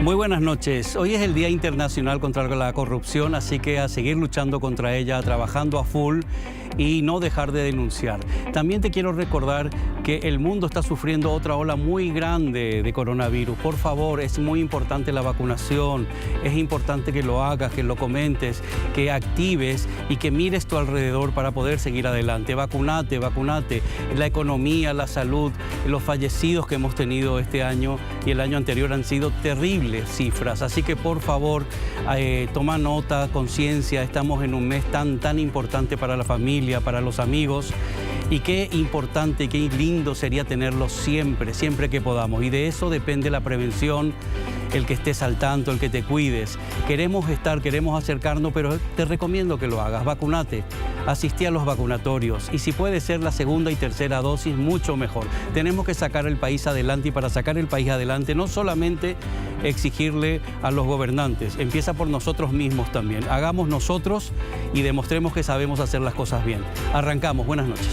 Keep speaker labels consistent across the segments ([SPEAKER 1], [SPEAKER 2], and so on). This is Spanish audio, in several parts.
[SPEAKER 1] Muy buenas noches. Hoy es el Día Internacional contra la Corrupción, así que a seguir luchando contra ella, trabajando a full y no dejar de denunciar. También te quiero recordar que el mundo está sufriendo otra ola muy grande de coronavirus. Por favor, es muy importante la vacunación, es importante que lo hagas, que lo comentes, que actives y que mires tu alrededor para poder seguir adelante. Vacunate, vacunate. La economía, la salud, los fallecidos que hemos tenido este año y el año anterior han sido terribles cifras. Así que por favor, toma nota, conciencia. Estamos en un mes tan importante para la familia, para los amigos. Y qué importante, qué lindo sería tenerlos siempre que podamos. Y de eso depende la prevención, el que estés al tanto, el que te cuides. Queremos acercarnos, pero te recomiendo que lo hagas. Vacunate, asistí a los vacunatorios. Y si puede ser la segunda y tercera dosis, mucho mejor. Tenemos que sacar el país adelante, y para sacar el país adelante no solamente exigirle a los gobernantes, empieza por nosotros mismos también. Hagamos nosotros y demostremos que sabemos hacer las cosas bien. Arrancamos, buenas noches.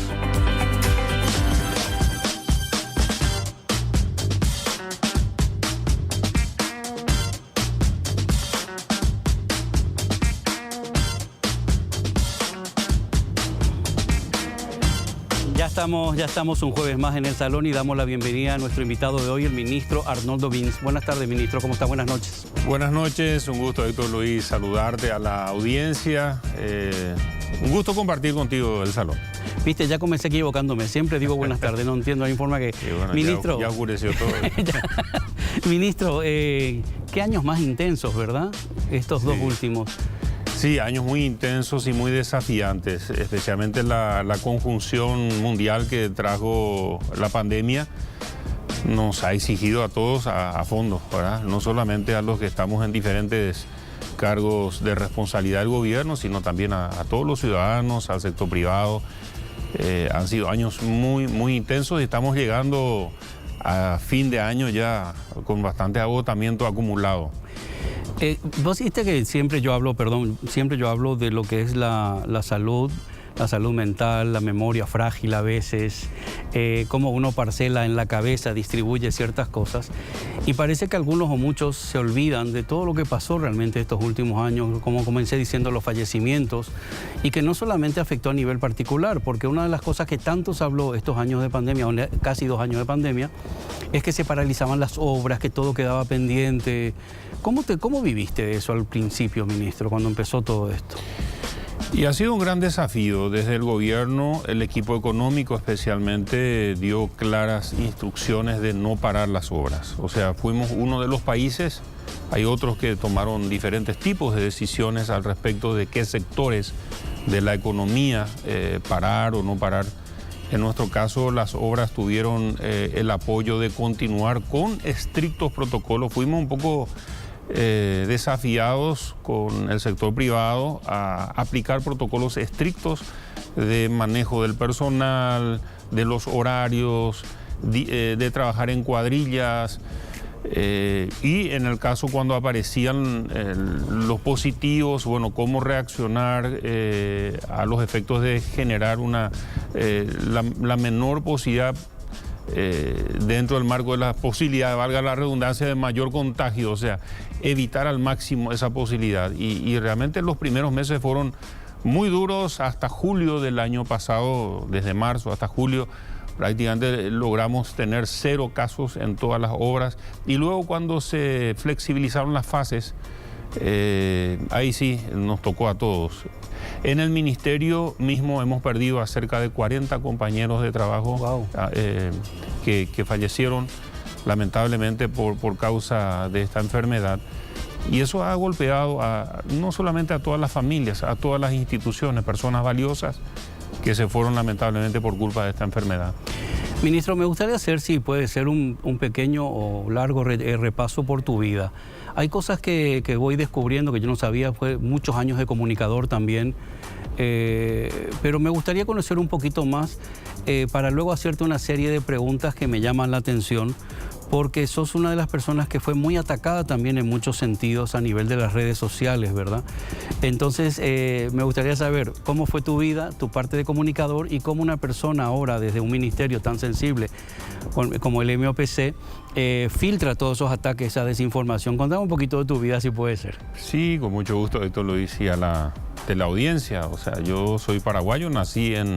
[SPEAKER 1] Ya estamos un jueves más en el salón y damos la bienvenida a nuestro invitado de hoy, el ministro Arnoldo Vins. Buenas tardes, ministro, ¿cómo está? Buenas noches.
[SPEAKER 2] Buenas noches, un gusto, Héctor Luis, saludarte a la audiencia. Un gusto compartir contigo el salón.
[SPEAKER 1] Viste, ya comencé equivocándome, siempre digo buenas tardes, no entiendo, hay forma que...
[SPEAKER 2] Bueno,
[SPEAKER 1] ministro...
[SPEAKER 2] Ya oscureció todo.
[SPEAKER 1] Ministro, qué años más intensos, ¿verdad? Estos dos últimos.
[SPEAKER 2] Sí, años muy intensos y muy desafiantes, especialmente la conjunción mundial que trajo la pandemia nos ha exigido a todos a fondo, ¿verdad? No solamente a los que estamos en diferentes cargos de responsabilidad del gobierno, sino también a todos los ciudadanos, al sector privado. Han sido años muy intensos y estamos llegando a fin de año ya con bastante agotamiento acumulado.
[SPEAKER 1] Vos dijiste que siempre yo hablo de lo que es la salud mental, la memoria frágil a veces, cómo uno parcela en la cabeza, distribuye ciertas cosas. Y parece que algunos o muchos se olvidan de todo lo que pasó realmente estos últimos años, como comencé diciendo, los fallecimientos, y que no solamente afectó a nivel particular, porque una de las cosas que tanto se habló estos años de pandemia, casi 2 años de pandemia, es que se paralizaban las obras, que todo quedaba pendiente. ¿Cómo viviste eso al principio, ministro, cuando empezó todo esto?
[SPEAKER 2] Y ha sido un gran desafío. Desde el gobierno, el equipo económico especialmente dio claras instrucciones de no parar las obras. O sea, fuimos uno de los países, hay otros que tomaron diferentes tipos de decisiones al respecto de qué sectores de la economía parar o no parar. En nuestro caso, las obras tuvieron el apoyo de continuar con estrictos protocolos. Fuimos un poco desafiados con el sector privado a aplicar protocolos estrictos de manejo del personal, de los horarios, de trabajar en cuadrillas. Y en el caso cuando aparecían los positivos, bueno, cómo reaccionar a los efectos de generar la menor posibilidad dentro del marco de la posibilidad, valga la redundancia, de mayor contagio, o sea, evitar al máximo esa posibilidad. Y realmente los primeros meses fueron muy duros hasta julio del año pasado, desde marzo hasta julio, prácticamente logramos tener 0 casos en todas las obras. Y luego cuando se flexibilizaron las fases, ahí sí nos tocó a todos. En el ministerio mismo hemos perdido a cerca de 40 compañeros de trabajo.
[SPEAKER 1] Wow.
[SPEAKER 2] que fallecieron lamentablemente por causa de esta enfermedad. Y eso ha golpeado no solamente a todas las familias, a todas las instituciones, personas valiosas que se fueron lamentablemente por culpa de esta enfermedad.
[SPEAKER 1] Ministro, me gustaría hacer, si puede ser, un pequeño o largo repaso por tu vida. Hay cosas que voy descubriendo que yo no sabía, fue muchos años de comunicador también, pero me gustaría conocer un poquito más para luego hacerte una serie de preguntas que me llaman la atención, porque sos una de las personas que fue muy atacada también en muchos sentidos a nivel de las redes sociales, ¿verdad? Entonces, me gustaría saber cómo fue tu vida, tu parte de comunicador y cómo una persona ahora desde un ministerio tan sensible como el MOPC filtra todos esos ataques, esa desinformación. Contame un poquito de tu vida, si puede ser.
[SPEAKER 2] Sí, con mucho gusto. Esto lo decía de la audiencia. O sea, yo soy paraguayo, nací en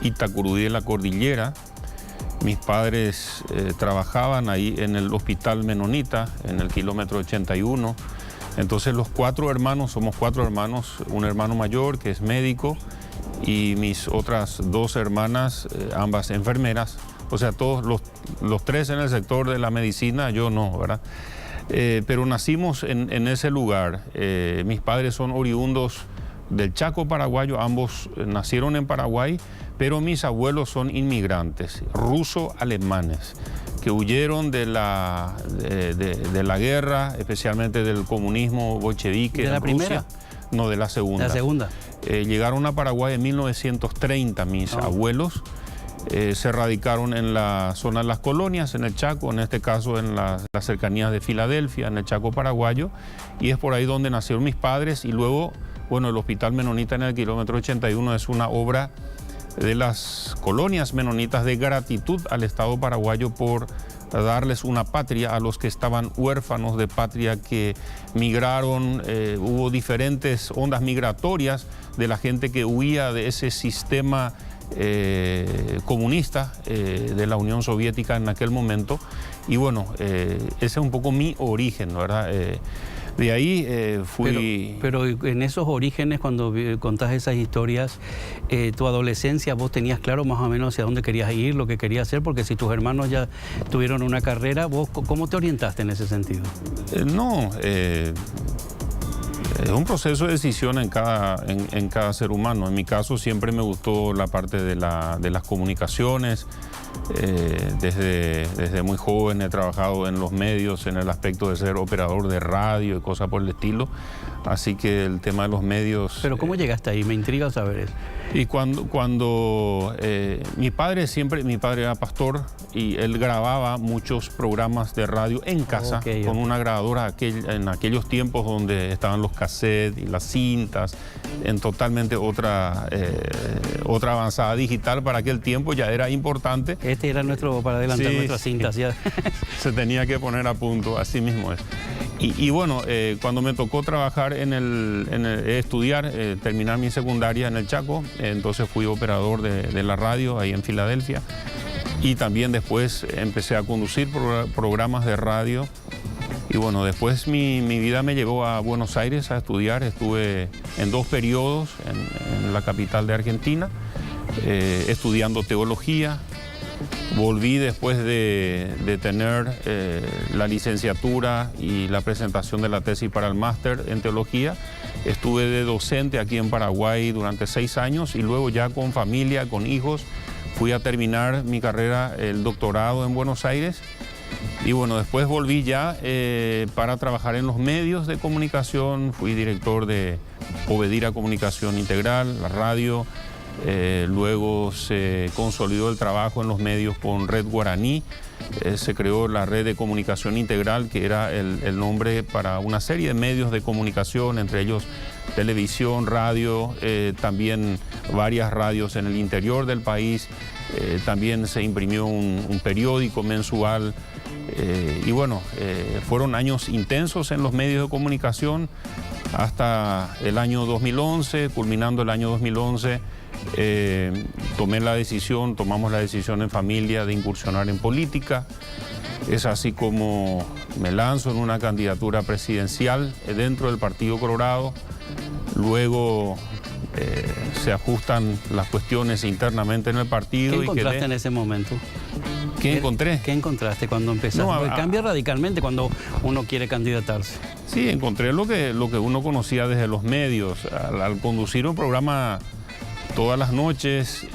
[SPEAKER 2] Itacurudí de la Cordillera. Mis padres trabajaban ahí en el Hospital Menonita, en el kilómetro 81. Entonces los 4 hermanos, somos 4 hermanos, un hermano mayor que es médico y mis otras 2 hermanas, ambas enfermeras. O sea, todos los 3 en el sector de la medicina, yo no, ¿verdad? Pero nacimos en ese lugar. Mis padres son oriundos del Chaco paraguayo, ambos nacieron en Paraguay, pero mis abuelos son inmigrantes, ruso-alemanes, que huyeron de la guerra, especialmente del comunismo bolchevique.
[SPEAKER 1] ¿De la primera?
[SPEAKER 2] No, de la segunda.
[SPEAKER 1] La segunda.
[SPEAKER 2] Llegaron a Paraguay en 1930 mis abuelos. Se radicaron en la zona de las colonias, en el Chaco, en este caso en las cercanías de Filadelfia, en el Chaco paraguayo, y es por ahí donde nacieron mis padres. Y luego, bueno, el Hospital Menonita en el kilómetro 81 es una obra de las colonias menonitas de gratitud al Estado paraguayo por darles una patria a los que estaban huérfanos de patria, que migraron. Hubo diferentes ondas migratorias de la gente que huía de ese sistema comunista de la Unión Soviética en aquel momento. Y bueno, ese es un poco mi origen, ¿verdad? De ahí fui...
[SPEAKER 1] Pero en esos orígenes, cuando contás esas historias, tu adolescencia, vos tenías claro más o menos hacia dónde querías ir, lo que querías hacer, porque si tus hermanos ya tuvieron una carrera, ¿vos cómo te orientaste en ese sentido?
[SPEAKER 2] Es un proceso de decisión en cada ser humano. En mi caso siempre me gustó la parte de las comunicaciones. Desde muy joven he trabajado en los medios en el aspecto de ser operador de radio y cosas por el estilo. Así que el tema de los medios...
[SPEAKER 1] ¿Pero cómo llegaste ahí? Me intriga saber eso.
[SPEAKER 2] Y cuando mi padre era pastor y él grababa muchos programas de radio en casa con una grabadora en aquellos tiempos donde estaban los cassettes y las cintas, en totalmente otra avanzada digital. Para aquel tiempo ya era importante.
[SPEAKER 1] Este era para adelantar nuestras cintas. Ya.
[SPEAKER 2] Se tenía que poner a punto, así mismo es. Y bueno, cuando me tocó trabajar estudiar, terminar mi secundaria en el Chaco, entonces fui operador de la radio ahí en Filadelfia, y también después empecé a conducir programas de radio. Y bueno, después mi vida me llevó a Buenos Aires a estudiar. Estuve en 2 periodos en la capital de Argentina, estudiando teología. Volví después de tener la licenciatura y la presentación de la tesis para el máster en teología. Estuve de docente aquí en Paraguay durante 6 años y luego ya con familia, con hijos, fui a terminar mi carrera, el doctorado en Buenos Aires. Y bueno, después volví ya para trabajar en los medios de comunicación. Fui director de Obedira Comunicación Integral, la radio. Luego se consolidó el trabajo en los medios con Red Guaraní. Se creó la Red de Comunicación Integral, que era el nombre para una serie de medios de comunicación, entre ellos televisión, radio, también varias radios en el interior del país. También se imprimió un periódico mensual. Y bueno, fueron años intensos en los medios de comunicación hasta el año 2011, culminando el año 2011. Tomamos la decisión en familia de incursionar en política. Es así como me lanzo en una candidatura presidencial dentro del Partido Colorado. Luego se ajustan las cuestiones internamente en el partido.
[SPEAKER 1] ¿Qué encontraste en ese momento?
[SPEAKER 2] ¿Qué encontré?
[SPEAKER 1] ¿Qué encontraste cuando empezaste? Porque cambia radicalmente cuando uno quiere candidatarse.
[SPEAKER 2] Sí, encontré lo que uno conocía desde los medios. Al conducir un programa todas las noches,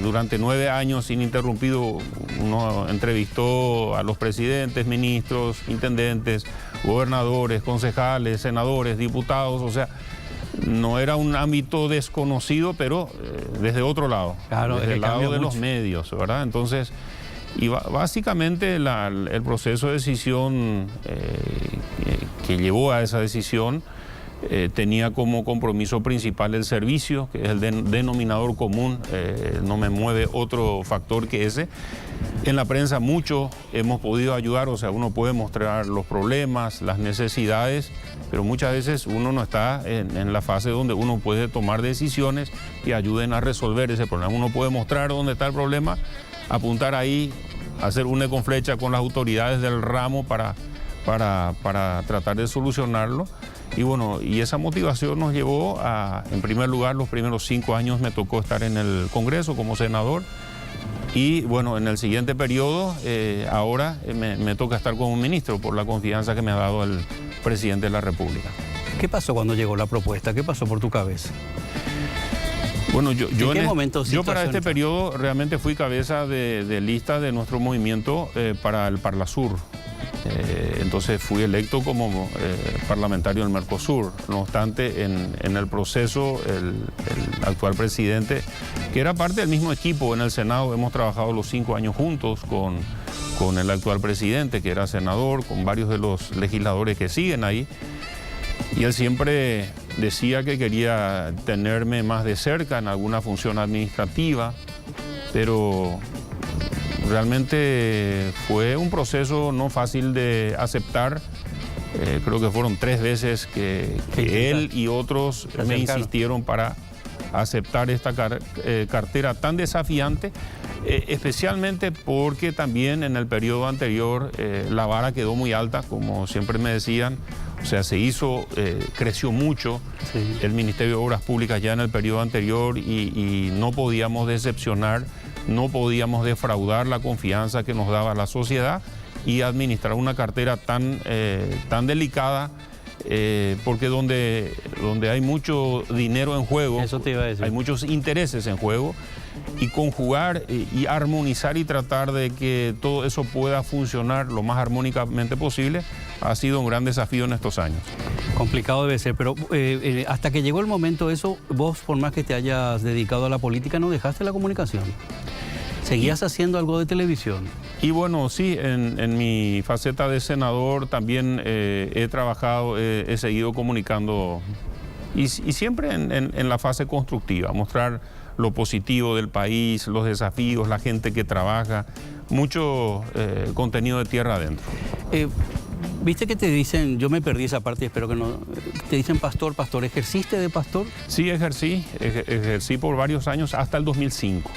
[SPEAKER 2] durante 9 años ininterrumpido, uno entrevistó a los presidentes, ministros, intendentes, gobernadores, concejales, senadores, diputados. O sea, no era un ámbito desconocido, pero desde otro lado,
[SPEAKER 1] claro,
[SPEAKER 2] desde el lado de los medios, ¿verdad? Entonces, Y básicamente el proceso de decisión que llevó a esa decisión tenía como compromiso principal el servicio, que es el denominador común, no me mueve otro factor que ese. En la prensa mucho hemos podido ayudar, o sea, uno puede mostrar los problemas, las necesidades, pero muchas veces uno no está en la fase donde uno puede tomar decisiones que ayuden a resolver ese problema. Uno puede mostrar dónde está el problema, apuntar ahí, hacer una con flecha con las autoridades del ramo para tratar de solucionarlo. Y bueno, y esa motivación nos llevó a, en primer lugar, los primeros 5 años me tocó estar en el Congreso como senador. Y bueno, en el siguiente periodo, ahora me toca estar como ministro por la confianza que me ha dado el presidente de la República.
[SPEAKER 1] ¿Qué pasó cuando llegó la propuesta? ¿Qué pasó por tu cabeza?
[SPEAKER 2] Bueno, yo para este
[SPEAKER 1] fue?
[SPEAKER 2] periodo realmente fui cabeza de lista de nuestro movimiento para el Parlasur. Entonces fui electo como parlamentario del Mercosur. No obstante, en el proceso, el actual presidente, que era parte del mismo equipo en el Senado, hemos trabajado los 5 años juntos con el actual presidente, que era senador, con varios de los legisladores que siguen ahí. Y él siempre decía que quería tenerme más de cerca en alguna función administrativa, pero realmente fue un proceso no fácil de aceptar. Creo que fueron 3 veces que él y otros me insistieron para aceptar esta cartera tan desafiante, especialmente porque también en el periodo anterior la vara quedó muy alta, como siempre me decían. O sea, creció mucho el Ministerio de Obras Públicas ya en el periodo anterior y no podíamos decepcionar, no podíamos defraudar la confianza que nos daba la sociedad y administrar una cartera tan delicada, porque donde hay mucho dinero en juego,
[SPEAKER 1] eso te iba a decir,
[SPEAKER 2] hay muchos intereses en juego, y conjugar y armonizar y tratar de que todo eso pueda funcionar lo más armónicamente posible ha sido un gran desafío en estos años.
[SPEAKER 1] Complicado debe ser, pero hasta que llegó el momento eso, vos por más que te hayas dedicado a la política no dejaste la comunicación. ¿Seguías haciendo algo de televisión?
[SPEAKER 2] Y bueno, sí, en mi faceta de senador también he trabajado, he seguido comunicando y siempre en la fase constructiva, mostrar lo positivo del país, los desafíos, la gente que trabaja, mucho contenido de tierra adentro.
[SPEAKER 1] Viste que te dicen, yo me perdí esa parte, espero que no, te dicen pastor, ¿ejerciste de pastor?
[SPEAKER 2] Sí, ejercí por varios años hasta el 2005,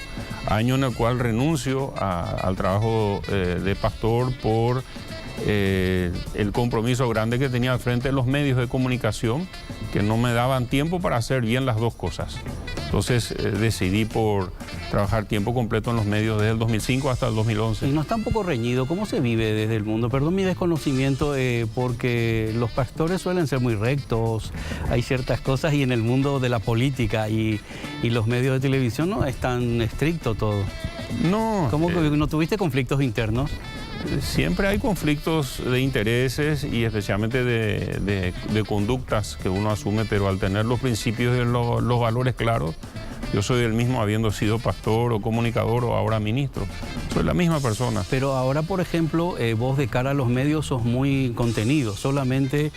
[SPEAKER 2] año en el cual renuncio al trabajo de pastor por el compromiso grande que tenía al frente de los medios de comunicación, que no me daban tiempo para hacer bien las dos cosas. Entonces decidí por trabajar tiempo completo en los medios desde el 2005 hasta el 2011.
[SPEAKER 1] Y no está un poco reñido, ¿cómo se vive desde el mundo? Perdón mi desconocimiento, porque los pastores suelen ser muy rectos, hay ciertas cosas, y en el mundo de la política y los medios de televisión no es tan estricto todo.
[SPEAKER 2] No.
[SPEAKER 1] ¿Cómo que no tuviste conflictos internos?
[SPEAKER 2] Siempre hay conflictos de intereses y especialmente de conductas que uno asume, pero al tener los principios y los valores claros, yo soy el mismo habiendo sido pastor o comunicador o ahora ministro. Soy la misma persona.
[SPEAKER 1] Pero ahora, por ejemplo, vos de cara a los medios sos muy contenido. Solamente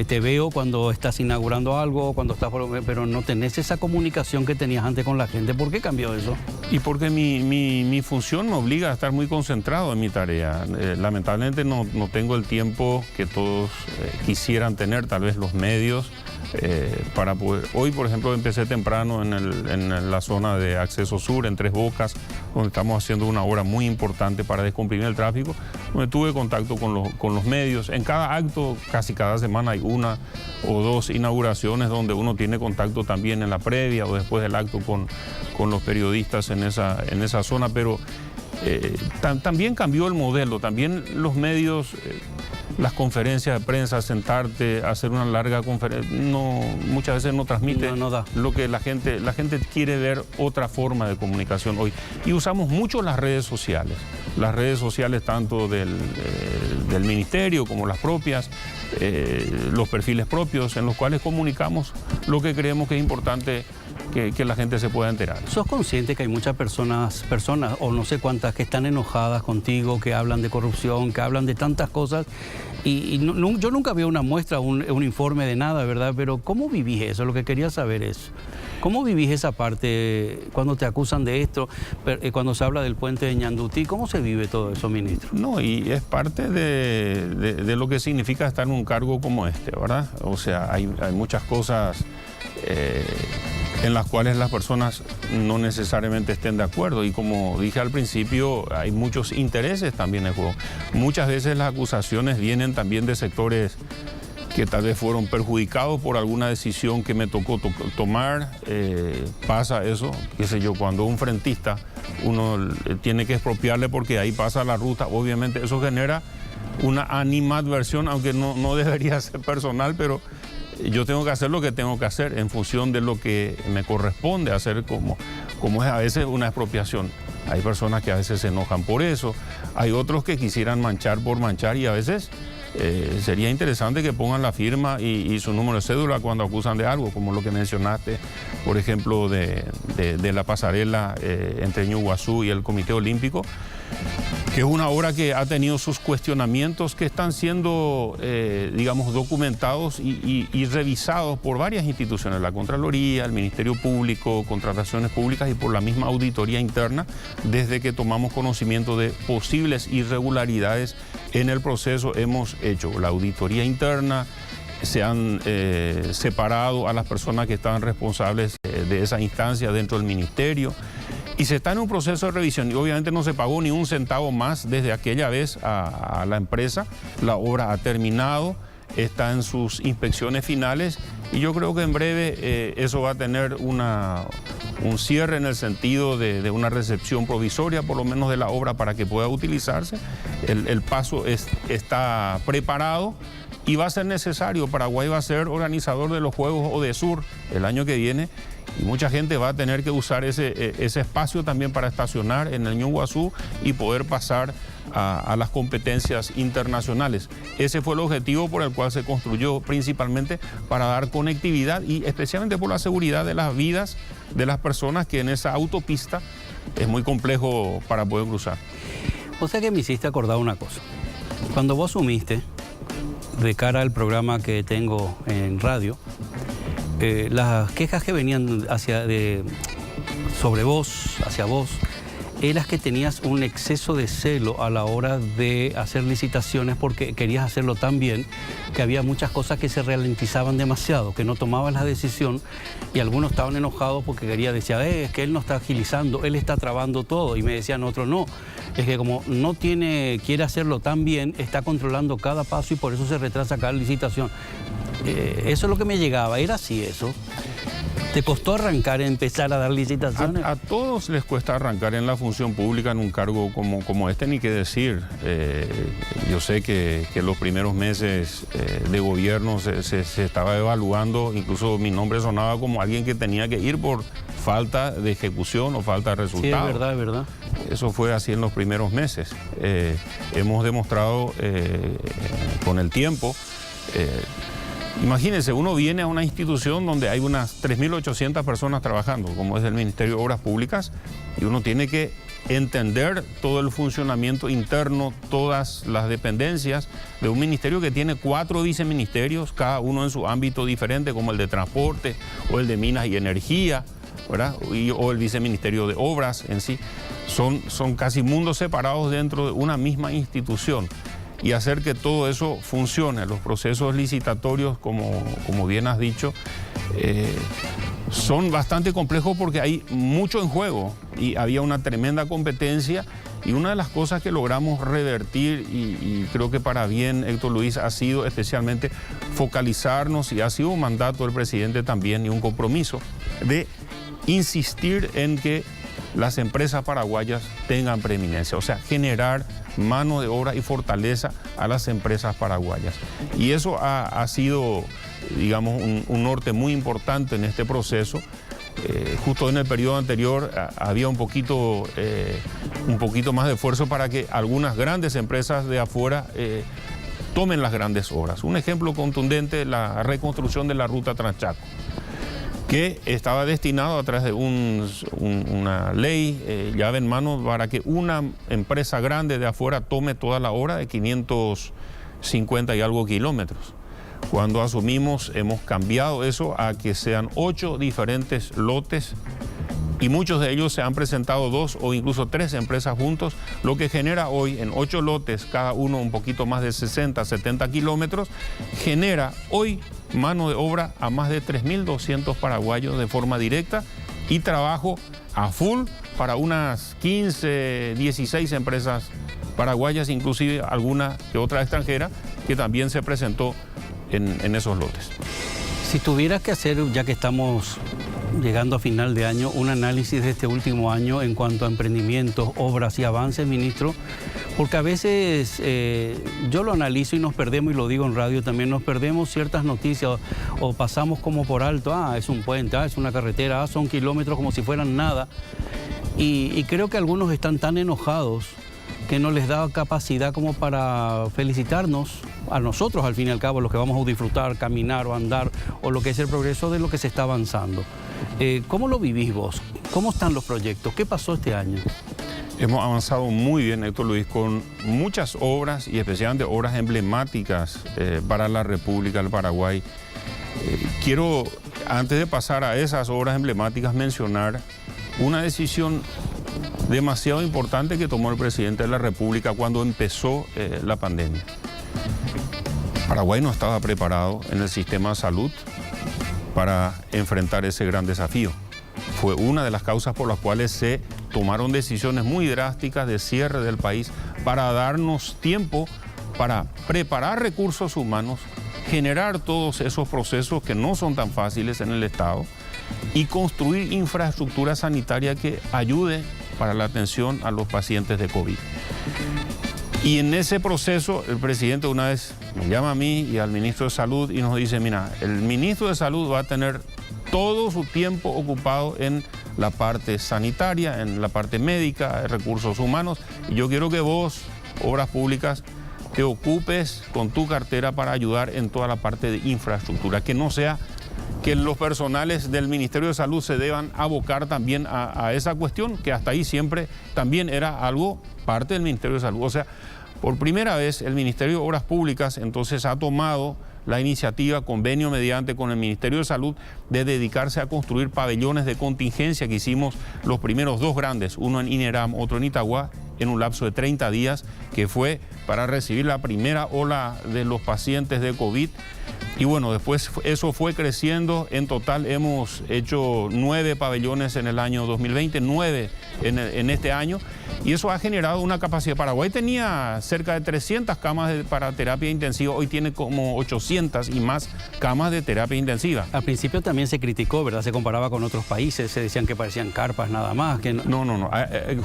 [SPEAKER 1] te veo cuando estás inaugurando algo, pero no tenés esa comunicación que tenías antes con la gente. ¿Por qué cambió eso?
[SPEAKER 2] Y porque mi función me obliga a estar muy concentrado en mi tarea. Lamentablemente no tengo el tiempo que todos quisieran tener, tal vez los medios, para poder. Hoy, por ejemplo, empecé temprano en la zona de acceso sur, en Tres Bocas, donde estamos haciendo una obra muy importante para descomprimir el tráfico, donde tuve contacto con los medios. En cada acto, casi cada semana hay 1 o 2 inauguraciones donde uno tiene contacto también en la previa o después del acto con los periodistas en esa zona, pero también cambió el modelo, también los medios. Las conferencias de prensa, sentarte, hacer una larga conferencia, muchas veces no transmite lo que la gente quiere ver, otra forma de comunicación hoy. Y usamos mucho las redes sociales tanto del ministerio como las propias, los perfiles propios en los cuales comunicamos lo que creemos que es importante que la gente se pueda enterar.
[SPEAKER 1] ¿Sos consciente que hay muchas personas, o no sé cuántas, que están enojadas contigo, que hablan de corrupción, que hablan de tantas cosas? Yo nunca veo una muestra, un informe de nada, ¿verdad? Pero ¿cómo vivís eso? Lo que quería saber es, ¿cómo vivís esa parte cuando te acusan de esto, cuando se habla del puente de Ñandutí? ¿Cómo se vive todo eso, ministro?
[SPEAKER 2] No, y es parte de lo que significa estar en un cargo como este, ¿verdad? O sea, hay muchas cosas en las cuales las personas no necesariamente estén de acuerdo, y como dije al principio, hay muchos intereses también en juego. Muchas veces las acusaciones vienen también de sectores que tal vez fueron perjudicados por alguna decisión que me tocó tomar. Pasa eso, qué sé yo, cuando un frentista uno tiene que expropiarle porque ahí pasa la ruta, obviamente eso genera una animadversión, aunque no debería ser personal, pero yo tengo que hacer lo que tengo que hacer en función de lo que me corresponde hacer, como es a veces una expropiación. Hay personas que a veces se enojan por eso, hay otros que quisieran manchar por manchar, y a veces sería interesante que pongan la firma y su número de cédula cuando acusan de algo, como lo que mencionaste, por ejemplo, de la pasarela entre Ñuguazú y el Comité Olímpico, que es una obra que ha tenido sus cuestionamientos que están siendo, digamos, documentados y revisados por varias instituciones, la Contraloría, el Ministerio Público, Contrataciones Públicas, y por la misma auditoría interna, desde que tomamos conocimiento de posibles irregularidades en el proceso. Hemos hecho la auditoría interna, se han separado a las personas que estaban responsables de esa instancia dentro del ministerio, y se está en un proceso de revisión, y obviamente no se pagó ni un centavo más desde aquella vez a la empresa. La obra ha terminado, está en sus inspecciones finales, y yo creo que en breve eso va a tener un cierre en el sentido de una recepción provisoria, por lo menos de la obra, para que pueda utilizarse. El paso está preparado, y va a ser necesario. Paraguay va a ser organizador de los Juegos ODESUR el año que viene, y mucha gente va a tener que usar ese espacio también para estacionar en el Ñuguazú y poder pasar a las competencias internacionales. Ese fue el objetivo por el cual se construyó, principalmente para dar conectividad y especialmente por la seguridad de las vidas de las personas que en esa autopista es muy complejo para poder cruzar.
[SPEAKER 1] O sea que me hiciste acordar una cosa. Cuando vos asumiste, de cara al programa que tengo en radio, las quejas que venían sobre vos, hacia vos, eras que tenías un exceso de celo a la hora de hacer licitaciones, porque querías hacerlo tan bien que había muchas cosas que se ralentizaban demasiado, que no tomabas la decisión, y algunos estaban enojados porque decían, es que él no está agilizando, él está trabando todo, y me decían otros, no, es que como no quiere hacerlo tan bien, está controlando cada paso y por eso se retrasa cada licitación. Eso es lo que me llegaba, era así eso. ¿Te costó arrancar, empezar a dar licitaciones?
[SPEAKER 2] A todos les cuesta arrancar en la función pública en un cargo como este, ni qué decir. Yo sé que los primeros meses de gobierno se estaba evaluando, incluso mi nombre sonaba como alguien que tenía que ir por falta de ejecución o falta de resultados.
[SPEAKER 1] Sí, es verdad.
[SPEAKER 2] Eso fue así en los primeros meses. Hemos demostrado con el tiempo. Imagínense, uno viene a una institución donde hay unas 3.800 personas trabajando, como es el Ministerio de Obras Públicas, y uno tiene que entender todo el funcionamiento interno, todas las dependencias de un ministerio que tiene 4 viceministerios, cada uno en su ámbito diferente, como el de Transporte o el de Minas y Energía, ¿verdad? O el viceministerio de Obras en sí. Son casi mundos separados dentro de una misma institución. Y hacer que todo eso funcione, los procesos licitatorios, como bien has dicho, son bastante complejos porque hay mucho en juego y había una tremenda competencia, y una de las cosas que logramos revertir, y creo que para bien, Héctor Luis, ha sido especialmente focalizarnos, y ha sido un mandato del presidente también y un compromiso de insistir en que las empresas paraguayas tengan preeminencia, o sea, generar mano de obra y fortaleza a las empresas paraguayas. Y eso ha sido, digamos, un norte muy importante en este proceso. Justo en el periodo anterior había un poquito más de esfuerzo para que algunas grandes empresas de afuera tomen las grandes obras. Un ejemplo contundente, la reconstrucción de la ruta Transchaco. que estaba destinado a través de una ley, llave en mano, para que una empresa grande de afuera tome toda la obra de 550 y algo kilómetros. Cuando asumimos, hemos cambiado eso a que sean 8 diferentes lotes, y muchos de ellos se han presentado 2 o incluso 3 empresas juntos, lo que genera hoy en 8 lotes, cada uno un poquito más de 60, 70 kilómetros, genera hoy mano de obra a más de 3.200 paraguayos de forma directa y trabajo a full para unas 15, 16 empresas paraguayas, inclusive alguna que otra extranjera que también se presentó en esos lotes.
[SPEAKER 1] Si tuvieras que hacer, ya que estamos llegando a final de año, un análisis de este último año en cuanto a emprendimientos, obras y avances, ministro, porque a veces yo lo analizo y nos perdemos, y lo digo en radio también, nos perdemos ciertas noticias o pasamos como por alto, es un puente, es una carretera, son kilómetros como si fueran nada, y creo que algunos están tan enojados que no les da capacidad como para felicitarnos a nosotros, al fin y al cabo, los que vamos a disfrutar, caminar o andar, o lo que es el progreso de lo que se está avanzando. ¿Cómo lo vivís vos? ¿Cómo están los proyectos? ¿Qué pasó este año?
[SPEAKER 2] Hemos avanzado muy bien, Héctor Luis, con muchas obras y especialmente obras emblemáticas para la República del Paraguay. Quiero, antes de pasar a esas obras emblemáticas, mencionar una decisión demasiado importante que tomó el presidente de la República cuando empezó la pandemia. Paraguay no estaba preparado en el sistema de salud para enfrentar ese gran desafío. Fue una de las causas por las cuales se tomaron decisiones muy drásticas de cierre del país para darnos tiempo para preparar recursos humanos, generar todos esos procesos que no son tan fáciles en el Estado y construir infraestructura sanitaria que ayude para la atención a los pacientes de COVID. Y en ese proceso el presidente una vez me llama a mí y al ministro de Salud y nos dice, mira, el ministro de Salud va a tener todo su tiempo ocupado en la parte sanitaria, en la parte médica, de recursos humanos, y yo quiero que vos, Obras Públicas, te ocupes con tu cartera para ayudar en toda la parte de infraestructura, que no sea que los personales del Ministerio de Salud se deban abocar también a esa cuestión, que hasta ahí siempre también era algo parte del Ministerio de Salud. O sea, por primera vez el Ministerio de Obras Públicas entonces ha tomado la iniciativa, convenio mediante con el Ministerio de Salud, de dedicarse a construir pabellones de contingencia, que hicimos los primeros 2 grandes, uno en Ineram, otro en Itagua, en un lapso de 30 días, que fue para recibir la primera ola de los pacientes de COVID. Y bueno, después eso fue creciendo. En total hemos hecho 9 pabellones en el año 2020, 9 en este año. Y eso ha generado una capacidad. Paraguay tenía cerca de 300 camas para terapia intensiva. Hoy tiene como 800 y más camas de terapia intensiva.
[SPEAKER 1] Al principio también se criticó, ¿verdad? Se comparaba con otros países, se decían que parecían carpas nada más. Que
[SPEAKER 2] no.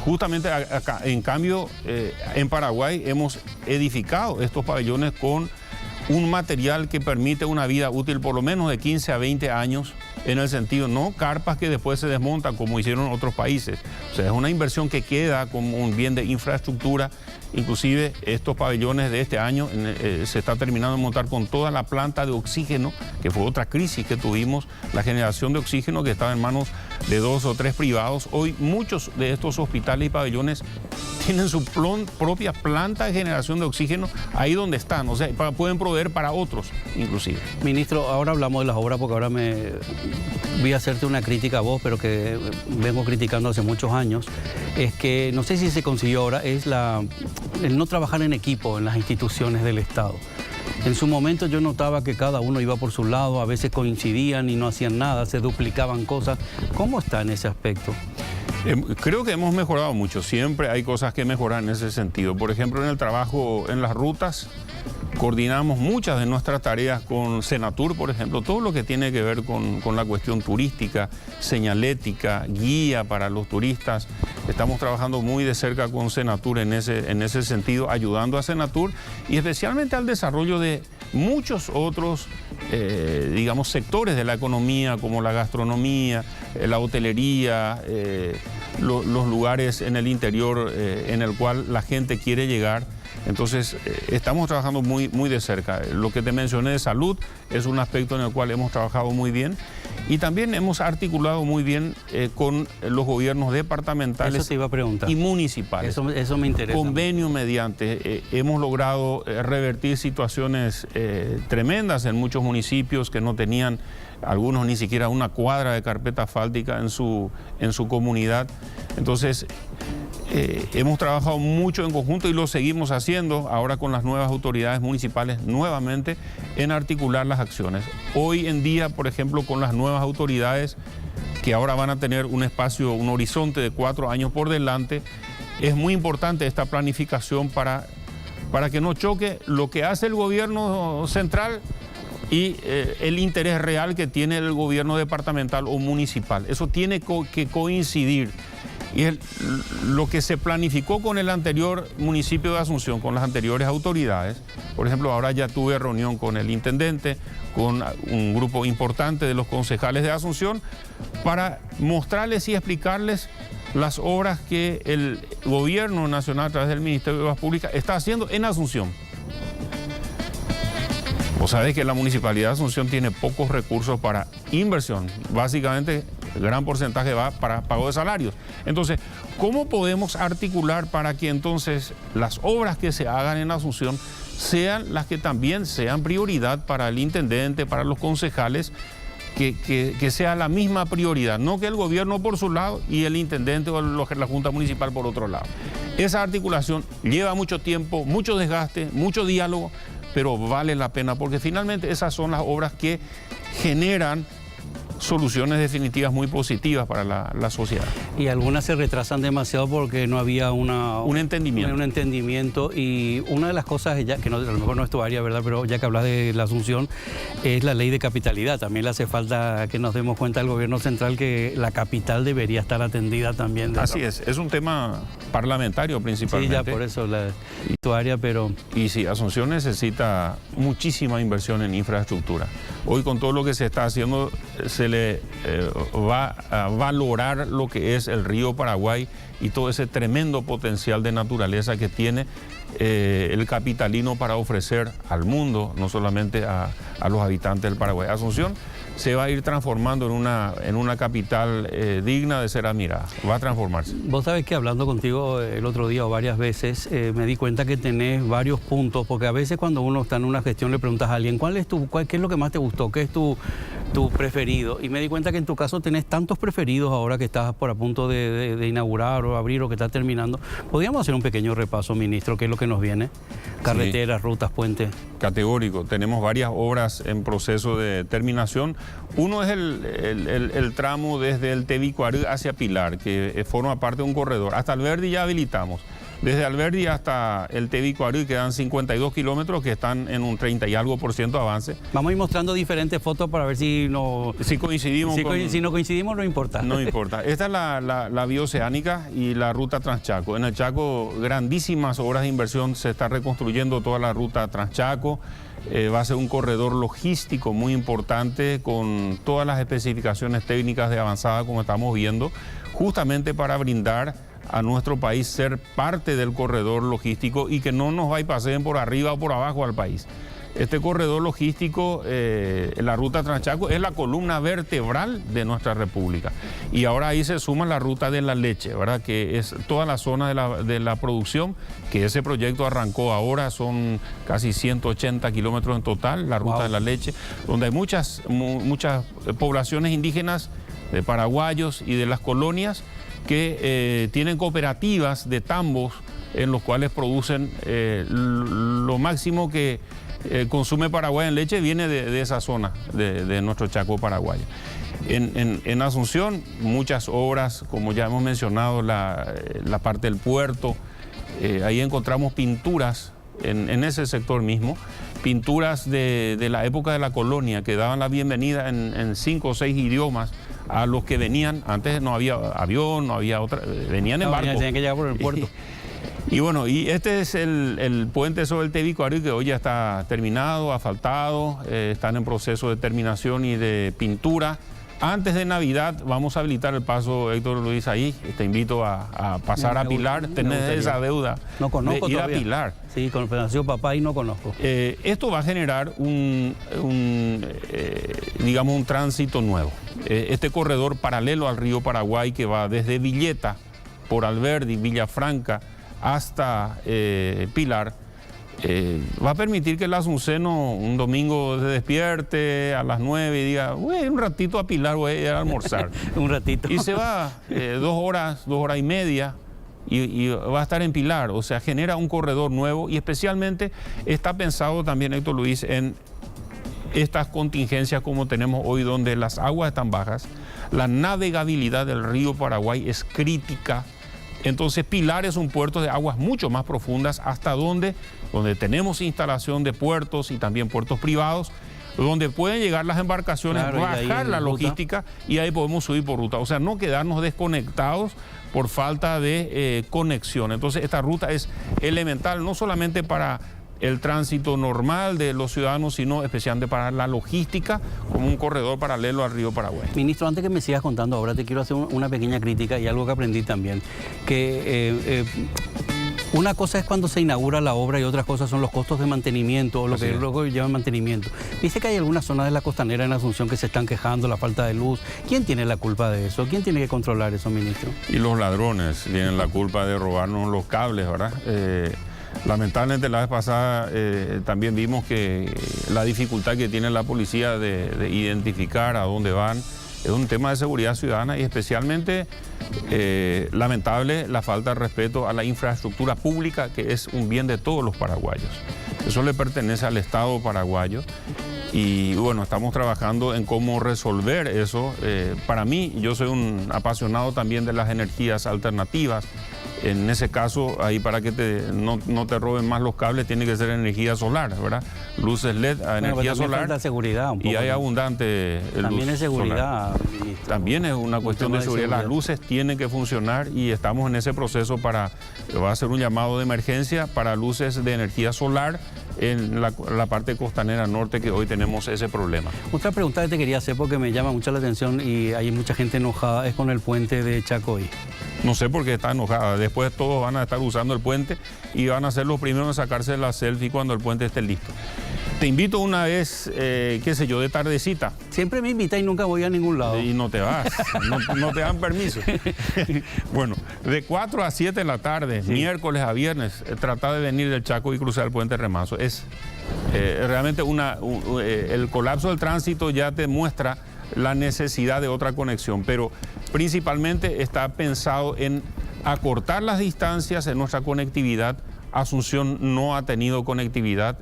[SPEAKER 2] Justamente acá, en cambio, en Paraguay hemos edificado estos pabellones con un material que permite una vida útil por lo menos de 15 a 20 años, en el sentido, no carpas que después se desmontan como hicieron otros países. O sea, es una inversión que queda como un bien de infraestructura. Inclusive estos pabellones de este año se está terminando de montar con toda la planta de oxígeno, que fue otra crisis que tuvimos, la generación de oxígeno que estaba en manos de 2 o 3 privados. Hoy muchos de estos hospitales y pabellones tienen su propia planta de generación de oxígeno ahí donde están, o sea, pueden proveer para otros inclusive.
[SPEAKER 1] Ministro, ahora hablamos de las obras porque ahora voy a hacerte una crítica a vos, pero que vengo criticando hace muchos años. Es que, no sé si se consiguió ahora, es el no trabajar en equipo en las instituciones del Estado. En su momento yo notaba que cada uno iba por su lado, a veces coincidían y no hacían nada, se duplicaban cosas. ¿Cómo está en ese aspecto?
[SPEAKER 2] Creo que hemos mejorado mucho, siempre hay cosas que mejorar en ese sentido. Por ejemplo, en el trabajo en las rutas, coordinamos muchas de nuestras tareas con Senatur, por ejemplo, todo lo que tiene que ver con la cuestión turística, señalética, guía para los turistas. Estamos trabajando muy de cerca con Senatur en ese sentido, ayudando a Senatur y especialmente al desarrollo de muchos otros, digamos, sectores de la economía, como la gastronomía, la hotelería, los lugares en el interior en el cual la gente quiere llegar. Entonces, estamos trabajando muy de cerca. Lo que te mencioné de salud es un aspecto en el cual hemos trabajado muy bien y también hemos articulado muy bien con los gobiernos departamentales
[SPEAKER 1] Eso te iba a preguntar.
[SPEAKER 2] Y municipales.
[SPEAKER 1] Eso me interesa.
[SPEAKER 2] Convenio mediante, hemos logrado revertir situaciones tremendas en muchos municipios que no tenían, algunos ni siquiera una cuadra de carpeta asfáltica en su comunidad. Entonces, hemos trabajado mucho en conjunto y lo seguimos haciendo ahora con las nuevas autoridades municipales nuevamente en articular las acciones. Hoy en día, por ejemplo, con las nuevas autoridades que ahora van a tener un espacio, un horizonte de 4 años por delante, es muy importante esta planificación para que no choque lo que hace el gobierno central y el interés real que tiene el gobierno departamental o municipal. Eso tiene que coincidir. Y lo que se planificó con el anterior municipio de Asunción, con las anteriores autoridades, por ejemplo, ahora ya tuve reunión con el intendente, con un grupo importante de los concejales de Asunción, para mostrarles y explicarles las obras que el gobierno nacional a través del Ministerio de Obras Públicas está haciendo en Asunción. Vos sabés que la Municipalidad de Asunción tiene pocos recursos para inversión, básicamente el gran porcentaje va para pago de salarios. Entonces, ¿cómo podemos articular para que entonces las obras que se hagan en Asunción sean las que también sean prioridad para el intendente, para los concejales, que sea la misma prioridad, no que el gobierno por su lado y el intendente o la Junta Municipal por otro lado? Esa articulación lleva mucho tiempo, mucho desgaste, mucho diálogo, pero vale la pena porque finalmente esas son las obras que generan soluciones definitivas muy positivas para la sociedad.
[SPEAKER 1] Y algunas se retrasan demasiado porque no había un entendimiento. Y una de las cosas, ya, que no, a lo mejor no es tu área, ¿verdad? Pero ya que hablas de la Asunción, es la ley de capitalidad. También le hace falta que nos demos cuenta al gobierno central que la capital debería estar atendida también.
[SPEAKER 2] Así es un tema parlamentario principalmente.
[SPEAKER 1] Sí, ya por eso tu área, pero...
[SPEAKER 2] Y sí, Asunción necesita muchísima inversión en infraestructura. Hoy con todo lo que se está haciendo se le va a valorar lo que es el río Paraguay y todo ese tremendo potencial de naturaleza que tiene el capitalino para ofrecer al mundo, no solamente a los habitantes del Paraguay. Asunción se va a ir transformando en una capital digna de ser admirada, va a transformarse.
[SPEAKER 1] Vos sabés que hablando contigo el otro día o varias veces, me di cuenta que tenés varios puntos, porque a veces cuando uno está en una gestión le preguntas a alguien, ¿qué es lo que más te gustó? ¿Qué es tu preferido? Y me di cuenta que en tu caso tenés tantos preferidos ahora que estás por a punto de inaugurar o abrir o que estás terminando. ¿Podríamos hacer un pequeño repaso, ministro? ¿Qué es lo que nos viene? Carreteras, sí. Rutas, puentes.
[SPEAKER 2] Categórico. Tenemos varias obras en proceso de terminación. Uno es el tramo desde el Tebicuarú hacia Pilar, que forma parte de un corredor. Hasta Alberdi ya habilitamos. Desde Alberdi hasta el Tebicuarú quedan 52 kilómetros que están en un 30 y algo % de avance.
[SPEAKER 1] Vamos a ir mostrando diferentes fotos para ver si
[SPEAKER 2] coincidimos.
[SPEAKER 1] Si no coincidimos no importa.
[SPEAKER 2] No importa. Esta es la vía oceánica y la ruta Transchaco. En el Chaco, grandísimas obras de inversión. Se está reconstruyendo toda la ruta Transchaco. Va a ser un corredor logístico muy importante con todas las especificaciones técnicas de avanzada como estamos viendo, justamente para brindar a nuestro país ser parte del corredor logístico y que no nos va y paseen por arriba o por abajo al país. Este corredor logístico, la ruta Transchaco, es la columna vertebral de nuestra república. Y ahora ahí se suma la ruta de la leche, ¿verdad? Que es toda la zona de la producción, que ese proyecto arrancó ahora, son casi 180 kilómetros en total, la ruta de la leche, donde hay muchas poblaciones indígenas, de paraguayos y de las colonias, que tienen cooperativas de tambos en los cuales producen lo máximo que consume Paraguay en leche viene de esa zona de nuestro Chaco paraguayo. En Asunción, muchas obras, como ya hemos mencionado, la parte del puerto, ahí encontramos pinturas en ese sector mismo, pinturas de la época de la colonia que daban la bienvenida en 5 o 6 idiomas a los que venían. Antes no había avión, no había otra, venían en barco.
[SPEAKER 1] Tenían que llegar por el puerto.
[SPEAKER 2] Y bueno, y este es el puente sobre el Tebicuarú, que hoy ya está terminado, asfaltado, están en proceso de terminación y de pintura. Antes de Navidad vamos a habilitar el paso, Héctor Luis, ahí. Te invito a pasar a Pilar. Tenés esa deuda
[SPEAKER 1] no conozco
[SPEAKER 2] de ir
[SPEAKER 1] todavía.
[SPEAKER 2] A Pilar.
[SPEAKER 1] Sí, con nació papá y no conozco.
[SPEAKER 2] Esto va a generar digamos, un tránsito nuevo. Este corredor paralelo al río Paraguay que va desde Villeta, por Alberdi, Villafranca, hasta Pilar, va a permitir que el azuceno un domingo se despierte a las 9 y diga, un ratito a Pilar, voy a ir a almorzar.
[SPEAKER 1] Un ratito.
[SPEAKER 2] Y se va 2 horas y media y va a estar en Pilar. O sea, genera un corredor nuevo y especialmente está pensado también, Héctor Luis, en estas contingencias como tenemos hoy, donde las aguas están bajas, la navegabilidad del río Paraguay es crítica. Entonces Pilar es un puerto de aguas mucho más profundas, hasta donde tenemos instalación de puertos y también puertos privados, donde pueden llegar las embarcaciones, claro, bajar la logística y ahí podemos subir por ruta. O sea, no quedarnos desconectados por falta de conexión. Entonces esta ruta es elemental, no solamente para el tránsito normal de los ciudadanos, sino especialmente para la logística, como un corredor paralelo al río Paraguay.
[SPEAKER 1] Ministro, antes que me sigas contando ahora, te quiero hacer una pequeña crítica y algo que aprendí también, que una cosa es cuando se inaugura la obra y otras cosas son los costos de mantenimiento o lo que luego llevan mantenimiento. Dice que hay algunas zonas de la costanera en Asunción que se están quejando, la falta de luz. ¿Quién tiene la culpa de eso? ¿Quién tiene que controlar eso, ministro?
[SPEAKER 2] Y los ladrones tienen la culpa de robarnos los cables, ¿verdad? Lamentablemente la vez pasada también vimos que la dificultad que tiene la policía de identificar a dónde van es un tema de seguridad ciudadana y especialmente lamentable la falta de respeto a la infraestructura pública, que es un bien de todos los paraguayos. Eso le pertenece al Estado paraguayo y bueno, estamos trabajando en cómo resolver eso. Para mí, yo soy un apasionado también de las energías alternativas. En ese caso, ahí para que no te roben más los cables, tiene que ser energía solar, ¿verdad? Luces LED a energía solar.
[SPEAKER 1] Falta seguridad un poco,
[SPEAKER 2] y hay abundante
[SPEAKER 1] también
[SPEAKER 2] luz
[SPEAKER 1] es seguridad.
[SPEAKER 2] También es una cuestión de seguridad. Las luces tienen que funcionar y estamos en ese proceso va a ser un llamado de emergencia para luces de energía solar en la parte costanera norte, que hoy tenemos ese problema.
[SPEAKER 1] Otra pregunta que te quería hacer, porque me llama mucho la atención y hay mucha gente enojada, es con el puente de Chacoí.
[SPEAKER 2] No sé por qué está enojada. Después todos van a estar usando el puente y van a ser los primeros en sacarse la selfie cuando el puente esté listo. Te invito una vez, qué sé yo, de tardecita.
[SPEAKER 1] Siempre me invita y nunca voy a ningún lado.
[SPEAKER 2] Y no te vas, no te dan permiso. Bueno, de 4 a 7 de la tarde, sí, miércoles a viernes, trata de venir del Chaco y cruzar el puente Remanso. Es realmente el colapso del tránsito ya te muestra la necesidad de otra conexión, pero principalmente está pensado en acortar las distancias en nuestra conectividad. Asunción no ha tenido conectividad,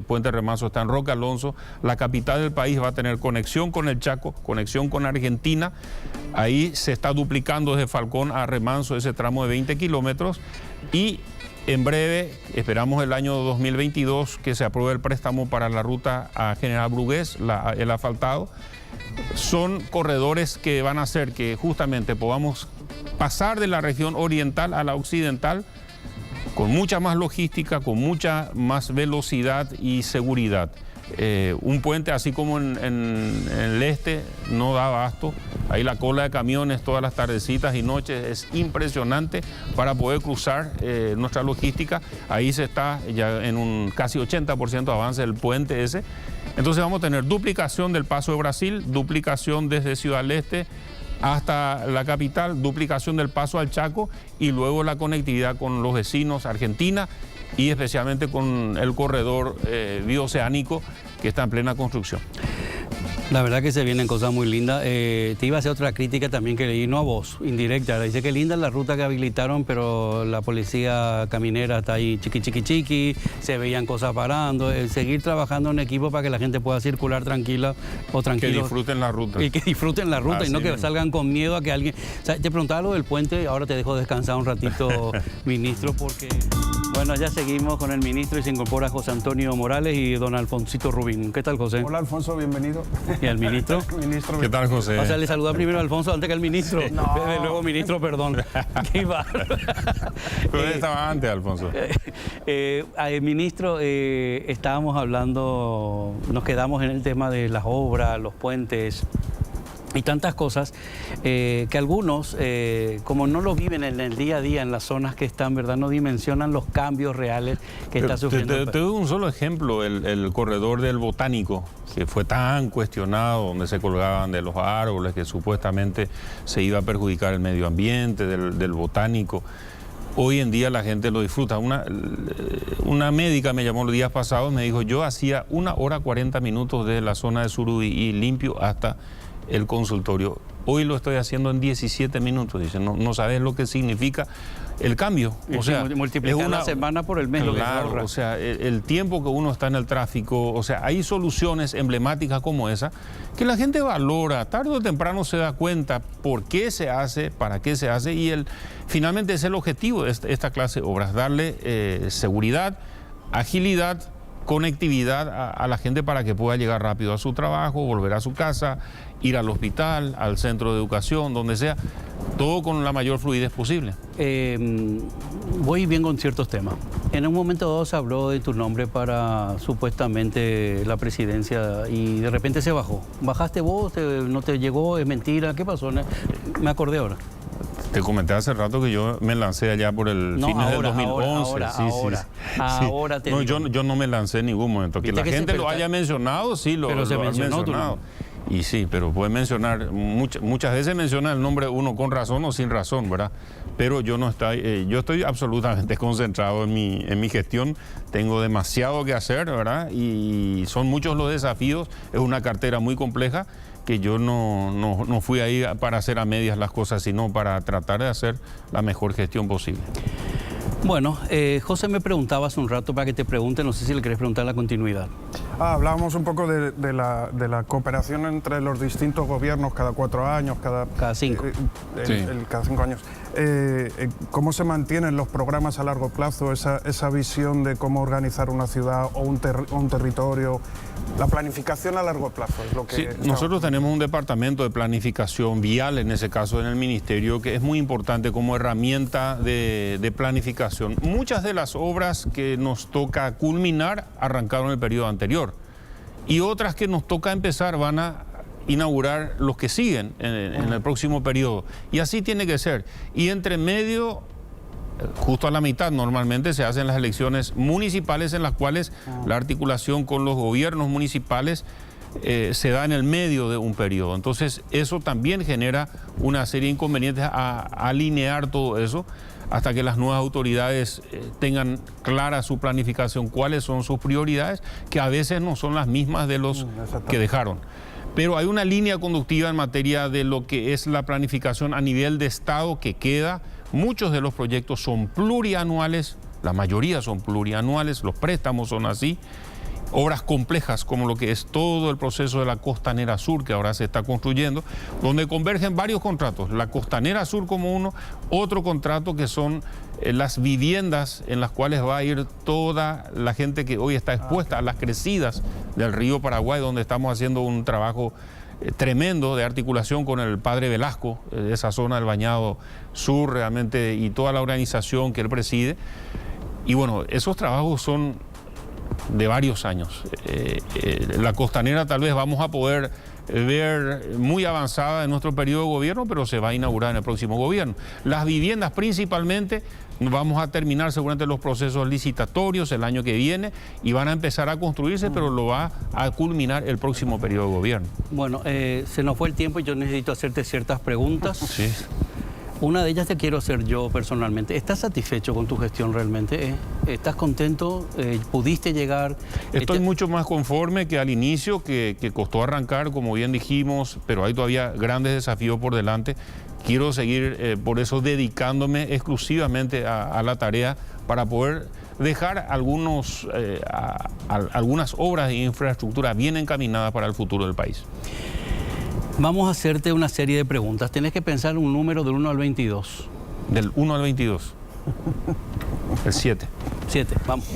[SPEAKER 2] Puente Remanso está en Roque Alonso, la capital del país va a tener conexión con el Chaco, conexión con Argentina, ahí se está duplicando desde Falcón a Remanso ese tramo de 20 kilómetros y en breve, esperamos el año 2022 que se apruebe el préstamo para la ruta a General Brugués, el asfaltado. Son corredores que van a hacer que justamente podamos pasar de la región oriental a la occidental con mucha más logística, con mucha más velocidad y seguridad. Un puente así como en el este no da abasto. Ahí la cola de camiones todas las tardecitas y noches es impresionante para poder cruzar nuestra logística. Ahí se está ya en un casi 80% de avance del puente ese. Entonces vamos a tener duplicación del Paso de Brasil, duplicación desde Ciudad del Este hasta la capital, duplicación del paso al Chaco y luego la conectividad con los vecinos, Argentina y especialmente con el corredor bioceánico que está en plena construcción.
[SPEAKER 1] La verdad que se vienen cosas muy lindas. Te iba a hacer otra crítica también que leí, no a vos, indirecta. Dice que linda es la ruta que habilitaron, pero la policía caminera está ahí chiqui, se veían cosas parando. Seguir trabajando en equipo para que la gente pueda circular tranquila o tranquilo.
[SPEAKER 2] Que disfruten la ruta.
[SPEAKER 1] Y que disfruten la ruta. Así y no que salgan con miedo a que alguien... O sea, te preguntaba lo del puente, ahora te dejo descansar un ratito, ministro, porque... Bueno, ya seguimos con el ministro y se incorpora José Antonio Morales y don Alfonsito Rubín. ¿Qué tal, José?
[SPEAKER 3] Hola, Alfonso, bienvenido.
[SPEAKER 1] ¿Y al ministro?
[SPEAKER 3] Ministro.
[SPEAKER 2] ¿Qué tal, José?
[SPEAKER 1] O sea, le saluda primero a Alfonso antes que al ministro. Sí. No. Luego, ministro, perdón. Qué bárbaro.
[SPEAKER 2] Pero estaba antes, Alfonso.
[SPEAKER 1] Ministro, estábamos hablando, nos quedamos en el tema de las obras, los puentes. y tantas cosas que algunos, como no lo viven en el día a día en las zonas que están, ¿verdad?, no dimensionan los cambios reales que está sufriendo.
[SPEAKER 2] Te doy un solo ejemplo, el corredor del Botánico, que fue tan cuestionado, donde se colgaban de los árboles, que supuestamente se iba a perjudicar el medio ambiente del Botánico. Hoy en día la gente lo disfruta. Una médica me llamó los días pasados, me dijo, yo hacía 1 hora 40 minutos de la zona de Surubí limpio hasta el consultorio. Hoy lo estoy haciendo en 17 minutos. Dice, no sabes lo que significa el cambio. O sea,
[SPEAKER 1] multiplicar la semana por el mes.
[SPEAKER 2] Claro, o sea, el tiempo que uno está en el tráfico, o sea, hay soluciones emblemáticas como esa que la gente valora, tarde o temprano se da cuenta por qué se hace, para qué se hace, y finalmente es el objetivo de esta clase de obras, darle seguridad, agilidad, conectividad a la gente para que pueda llegar rápido a su trabajo, volver a su casa, ir al hospital, al centro de educación, donde sea, todo con la mayor fluidez posible.
[SPEAKER 1] Voy bien con ciertos temas. En un momento dado se habló de tu nombre para supuestamente la presidencia y de repente se bajó. ¿Bajaste vos? ¿No te llegó? ¿Es mentira? ¿Qué pasó? Me acordé ahora.
[SPEAKER 2] Te comenté hace rato que yo me lancé allá por el fines del 2011.
[SPEAKER 1] Ahora te digo.
[SPEAKER 2] Yo no me lancé en ningún momento. Que la gente lo haya mencionado, sí, lo
[SPEAKER 1] ha mencionado.
[SPEAKER 2] Y sí, pero puede mencionar, muchas veces menciona el nombre de uno con razón o sin razón, ¿verdad? Pero yo estoy absolutamente concentrado en mi gestión, tengo demasiado que hacer, ¿verdad? Y son muchos los desafíos, es una cartera muy compleja, que yo no fui ahí para hacer a medias las cosas, sino para tratar de hacer la mejor gestión posible.
[SPEAKER 1] Bueno, José me preguntaba hace un rato para que te pregunte, no sé si le querés preguntar la continuidad.
[SPEAKER 3] Hablábamos un poco de la cooperación entre los distintos gobiernos cada 4 años, cada 5. Cada 5 años. ¿Cómo se mantienen los programas a largo plazo, esa visión de cómo organizar una ciudad o un territorio? La planificación a largo plazo es lo que...
[SPEAKER 2] Sí, nosotros tenemos un departamento de planificación vial, en ese caso en el Ministerio, que es muy importante como herramienta de planificación. Muchas de las obras que nos toca culminar arrancaron en el periodo anterior y otras que nos toca empezar van a inaugurar los que siguen en el próximo periodo. Y así tiene que ser. Y entre medio, justo a la mitad, normalmente se hacen las elecciones municipales en las cuales la articulación con los gobiernos municipales se da en el medio de un periodo. Entonces eso también genera una serie de inconvenientes a alinear todo eso hasta que las nuevas autoridades tengan clara su planificación, cuáles son sus prioridades, que a veces no son las mismas de los que dejaron. Pero hay una línea conductiva en materia de lo que es la planificación a nivel de Estado que queda. Muchos de los proyectos son plurianuales, la mayoría son plurianuales, los préstamos son así. Obras complejas como lo que es todo el proceso de la Costanera Sur, que ahora se está construyendo, donde convergen varios contratos. La Costanera Sur como uno, otro contrato que son las viviendas en las cuales va a ir toda la gente que hoy está expuesta a las crecidas del río Paraguay, donde estamos haciendo un trabajo tremendo de articulación con el padre Velasco, de esa zona del Bañado Sur realmente, y toda la organización que él preside. Y bueno, esos trabajos son de varios años. La Costanera tal vez vamos a poder ver muy avanzada en nuestro periodo de gobierno, pero se va a inaugurar en el próximo gobierno. Las viviendas principalmente, vamos a terminar seguramente los procesos licitatorios el año que viene y van a empezar a construirse, pero lo va a culminar el próximo periodo de gobierno.
[SPEAKER 1] Bueno, se nos fue el tiempo y yo necesito hacerte ciertas preguntas.
[SPEAKER 2] Sí.
[SPEAKER 1] Una de ellas te quiero hacer yo personalmente. ¿Estás satisfecho con tu gestión realmente? ¿Estás contento? ¿Pudiste llegar?
[SPEAKER 2] Estoy mucho más conforme que al inicio, que costó arrancar, como bien dijimos, pero hay todavía grandes desafíos por delante. Quiero seguir, por eso, dedicándome exclusivamente a la tarea para poder dejar algunas obras de infraestructura bien encaminadas para el futuro del país.
[SPEAKER 1] Vamos a hacerte una serie de preguntas. Tenés que pensar un número del 1 al 22.
[SPEAKER 2] Del 1 al 22. El 7.
[SPEAKER 1] 7, vamos.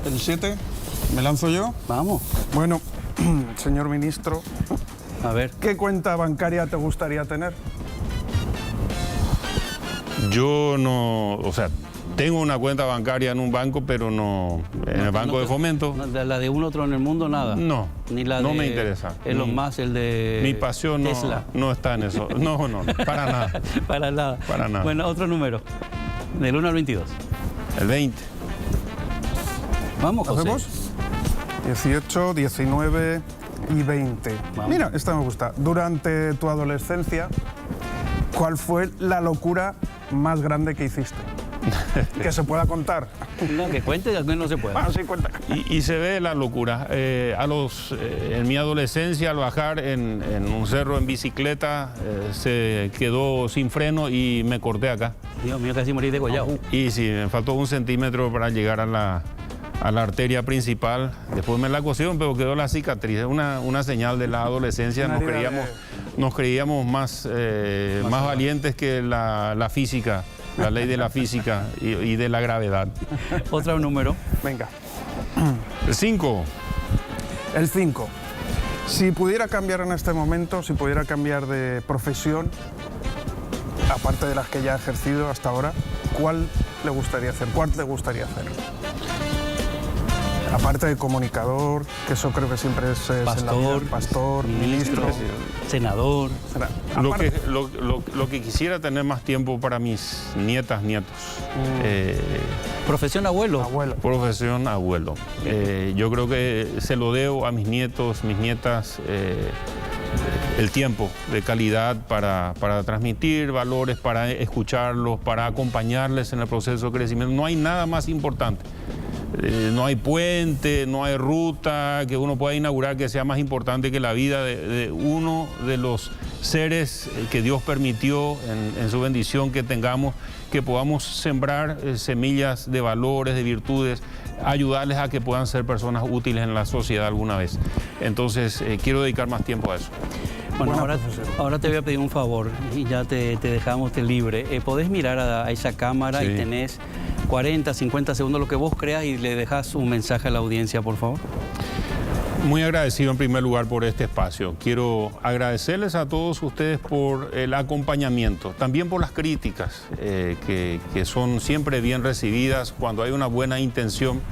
[SPEAKER 3] ¿El 7? ¿Me lanzo yo?
[SPEAKER 1] Vamos.
[SPEAKER 3] Bueno, señor ministro,
[SPEAKER 1] a ver,
[SPEAKER 3] ¿qué cuenta bancaria te gustaría tener?
[SPEAKER 2] Yo no, o sea, Tengo una cuenta bancaria en un banco, pero no en el Banco de Fomento.
[SPEAKER 1] ¿La de un otro en el mundo, nada?
[SPEAKER 2] No,
[SPEAKER 1] ni la
[SPEAKER 2] no
[SPEAKER 1] de
[SPEAKER 2] me interesa.
[SPEAKER 1] Elon Musk, el de
[SPEAKER 2] Mi pasión
[SPEAKER 1] Tesla.
[SPEAKER 2] No está en eso. No, para nada.
[SPEAKER 1] Para nada.
[SPEAKER 2] Para nada.
[SPEAKER 1] Bueno, otro número, del 1 al 22.
[SPEAKER 2] El 20.
[SPEAKER 1] Vamos, José.
[SPEAKER 3] ¿Hacemos? 18, 19 y 20.
[SPEAKER 1] Vamos.
[SPEAKER 3] Mira, esta me gusta. Durante tu adolescencia, ¿cuál fue la locura más grande que hiciste? Que se pueda contar.
[SPEAKER 1] No, que cuente, al menos no se puede.
[SPEAKER 3] Bueno, sí, cuenta.
[SPEAKER 2] Y se ve la locura. En mi adolescencia, al bajar en un cerro en bicicleta, se quedó sin freno y me corté acá.
[SPEAKER 1] Dios mío, casi morí degollado.
[SPEAKER 2] Y sí, me faltó 1 centímetro para llegar a la arteria principal. Después me la cosieron, pero quedó la cicatriz. Es una señal de la adolescencia. Nos creíamos más valientes que la física, la ley de la física y de la gravedad.
[SPEAKER 1] Otro número.
[SPEAKER 3] Venga.
[SPEAKER 2] El 5.
[SPEAKER 3] El 5. Si pudiera cambiar en este momento, si pudiera cambiar de profesión, aparte de las que ya ha ejercido hasta ahora, ¿cuál le gustaría hacer? ¿Cuál te gustaría hacer? Aparte de comunicador, que eso creo que siempre es pastor, ministro,
[SPEAKER 1] senador.
[SPEAKER 2] Lo que quisiera tener más tiempo para mis nietos.
[SPEAKER 1] Profesión abuelo.
[SPEAKER 2] Profesión abuelo. Yo creo que se lo debo a mis nietos, mis nietas, el tiempo de calidad para transmitir valores, para escucharlos, para acompañarles en el proceso de crecimiento. No hay nada más importante. No hay puente, no hay ruta que uno pueda inaugurar que sea más importante que la vida de uno de los seres que Dios permitió en su bendición que tengamos, que podamos sembrar semillas de valores, de virtudes, ayudarles a que puedan ser personas útiles en la sociedad alguna vez. Entonces, quiero dedicar más tiempo a eso.
[SPEAKER 1] Bueno, ahora te voy a pedir un favor y ya te dejamos libre. ¿Podés mirar a esa cámara y tenés 40, 50 segundos, lo que vos creas, y le dejas un mensaje a la audiencia, por favor?
[SPEAKER 2] Muy agradecido en primer lugar por este espacio. Quiero agradecerles a todos ustedes por el acompañamiento, también por las críticas que son siempre bien recibidas cuando hay una buena intención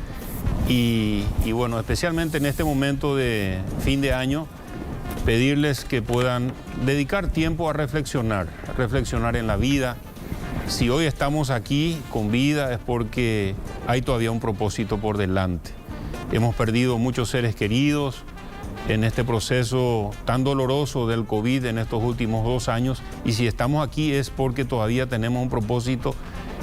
[SPEAKER 2] y bueno, especialmente en este momento de fin de año, pedirles que puedan dedicar tiempo a reflexionar en la vida. Si hoy estamos aquí con vida es porque hay todavía un propósito por delante. Hemos perdido muchos seres queridos en este proceso tan doloroso del COVID en estos últimos 2 años, y si estamos aquí es porque todavía tenemos un propósito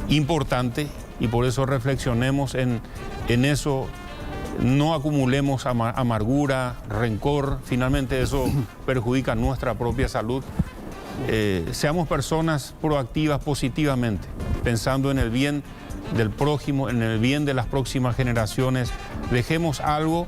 [SPEAKER 2] importante y por eso reflexionemos en eso. No acumulemos amargura, rencor, finalmente eso perjudica nuestra propia salud. Seamos personas proactivas positivamente, pensando en el bien del prójimo, en el bien de las próximas generaciones. Dejemos algo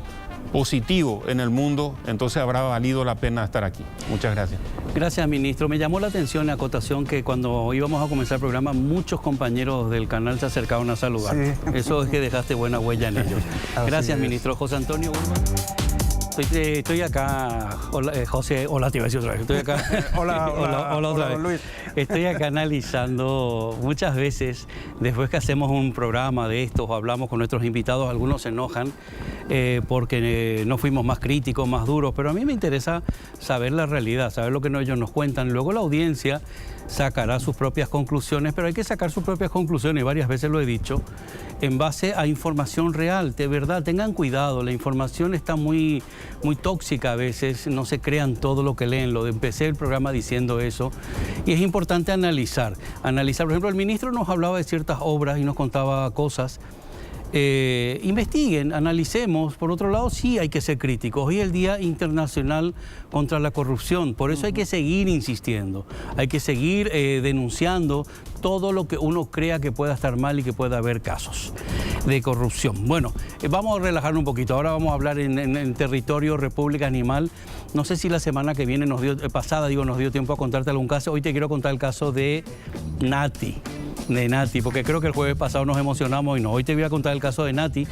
[SPEAKER 2] positivo en el mundo, entonces habrá valido la pena estar aquí. Muchas gracias.
[SPEAKER 1] Gracias, ministro. Me llamó la atención la acotación que cuando íbamos a comenzar el programa, muchos compañeros del canal se acercaron a saludar. Sí. Eso es que dejaste buena huella en ellos. Gracias, ministro. José Antonio Urban. Estoy acá, José, hola, te iba a decir otra vez, estoy acá, hola otra vez. Luis. Estoy acá analizando muchas veces, después que hacemos un programa de estos o hablamos con nuestros invitados, algunos se enojan porque no fuimos más críticos, más duros, pero a mí me interesa saber la realidad, saber lo que ellos nos cuentan. Luego la audiencia sacará sus propias conclusiones, pero hay que sacar sus propias conclusiones, varias veces lo he dicho, en base a información real, de verdad. Tengan cuidado, la información está muy tóxica a veces, no se crean todo lo que leen. Empecé el programa diciendo eso, y es importante analizar. Por ejemplo, el ministro nos hablaba de ciertas obras y nos contaba cosas. Investiguen, analicemos. Por otro lado, sí hay que ser críticos. Hoy es el Día Internacional contra la Corrupción, por eso hay que seguir insistiendo, hay que seguir denunciando todo lo que uno crea que pueda estar mal y que pueda haber casos de corrupción. Bueno, vamos a relajarnos un poquito. Ahora vamos a hablar en territorio República Animal. No sé si la semana que viene nos dio tiempo a contarte algún caso. Hoy te quiero contar el caso de Nati, porque creo que el jueves pasado nos emocionamos y no. Hoy te voy a contar el caso de Nati.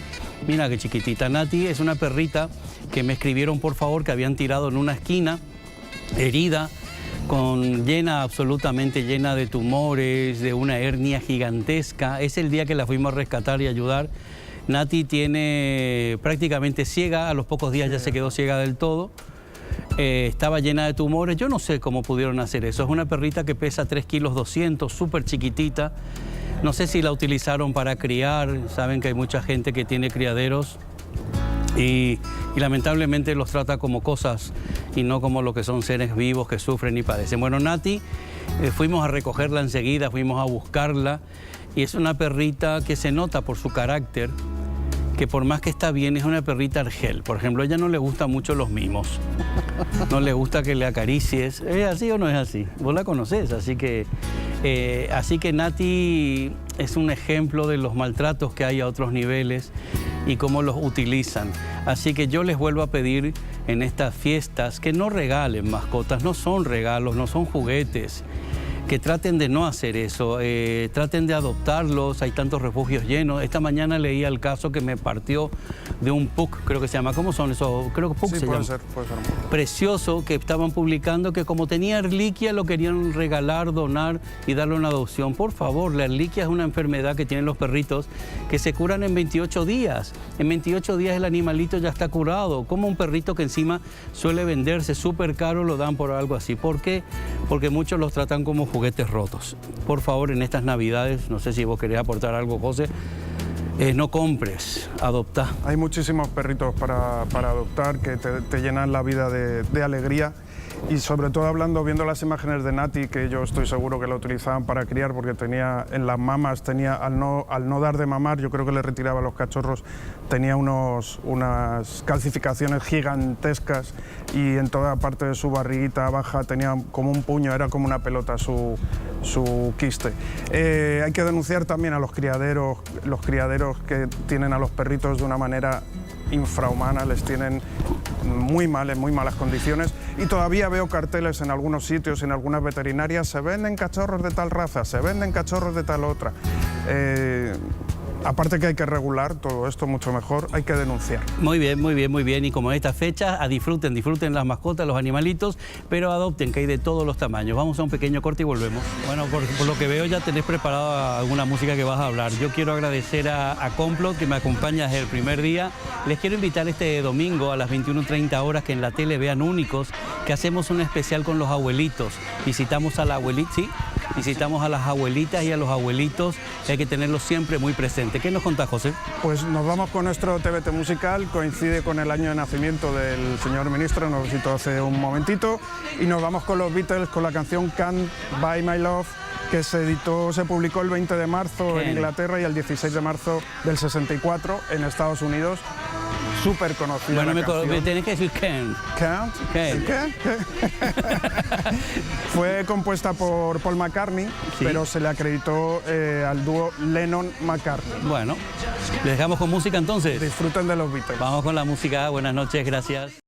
[SPEAKER 1] Mira qué chiquitita. Nati es una perrita que me escribieron, por favor, que habían tirado en una esquina, herida, absolutamente llena de tumores, de una hernia gigantesca. Es el día que la fuimos a rescatar y ayudar. Nati tiene prácticamente ciega, a los pocos días ya se quedó ciega del todo. Estaba llena de tumores, yo no sé cómo pudieron hacer eso. Es una perrita que pesa 3 kilos 200, súper chiquitita. No sé si la utilizaron para criar, saben que hay mucha gente que tiene criaderos y lamentablemente los trata como cosas y no como lo que son seres vivos que sufren y padecen. Bueno, Nati, fuimos a recogerla enseguida, fuimos a buscarla y es una perrita que se nota por su carácter, que por más que está bien es una perrita argel. Por ejemplo, a ella no le gustan mucho los mimos, no le gusta que le acaricies. ¿Es así o no es así? Vos la conocés, así que Nati es un ejemplo de los maltratos que hay a otros niveles y cómo los utilizan. Así que yo les vuelvo a pedir en estas fiestas que no regalen mascotas, no son regalos, no son juguetes. Que traten de no hacer eso, traten de adoptarlos, hay tantos refugios llenos. Esta mañana leía el caso que me partió de un PUC, creo que se llama, ¿cómo son esos? Creo que PUC
[SPEAKER 3] sí,
[SPEAKER 1] se llama.
[SPEAKER 3] Puede ser.
[SPEAKER 1] Precioso, que estaban publicando que como tenía erliquia lo querían regalar, donar y darle una adopción. Por favor, la erliquia es una enfermedad que tienen los perritos que se curan en 28 días. En 28 días el animalito ya está curado. Como un perrito que encima suele venderse súper caro, lo dan por algo así. ¿Por qué? Porque muchos los tratan como juguetes rotos. Por favor, en estas Navidades, no sé si vos querés aportar algo, José, no compres, adopta.
[SPEAKER 3] Hay muchísimos perritos para adoptar que te llenan la vida de alegría. Y sobre todo viendo las imágenes de Nati, que yo estoy seguro que la utilizaban para criar porque tenía en las mamas, al no dar de mamar, yo creo que le retiraba a los cachorros, tenía unas calcificaciones gigantescas y en toda parte de su barriguita baja tenía como un puño, era como una pelota su quiste. Hay que denunciar también a los criaderos que tienen a los perritos de una manera infrahumana, les tienen muy mal, en muy malas condiciones, y todavía veo carteles en algunos sitios, en algunas veterinarias, se venden cachorros de tal raza, se venden cachorros de tal otra. Aparte que hay que regular todo esto mucho mejor, hay que denunciar.
[SPEAKER 1] Muy bien, muy bien, muy bien. Y como en esta fecha, disfruten las mascotas, los animalitos, pero adopten, que hay de todos los tamaños. Vamos a un pequeño corte y volvemos. Bueno, por lo que veo ya tenés preparada alguna música que vas a hablar. Yo quiero agradecer a Complot, que me acompaña desde el primer día. Les quiero invitar este domingo a las 21:30 horas que en la tele vean Únicos, que hacemos un especial con los abuelitos. Visitamos a la abuelita, ¿sí? Visitamos a las abuelitas y a los abuelitos, hay que tenerlos siempre muy presentes. ¿Qué nos contás, José?
[SPEAKER 3] Pues nos vamos con nuestro TBT musical, coincide con el año de nacimiento del señor ministro, nos visitó hace un momentito, y nos vamos con los Beatles con la canción Can't Buy My Love, que se publicó el 20 de marzo en Inglaterra y el 16 de marzo del 64 en Estados Unidos. Súper conocida.
[SPEAKER 1] Bueno, me tenés que decir Can't.
[SPEAKER 3] Can't. Fue compuesta por Paul McCartney, sí, pero se le acreditó al dúo Lennon-McCartney.
[SPEAKER 1] Bueno, les dejamos con música entonces.
[SPEAKER 3] Disfruten de los Beatles.
[SPEAKER 1] Vamos con la música. Buenas noches, gracias.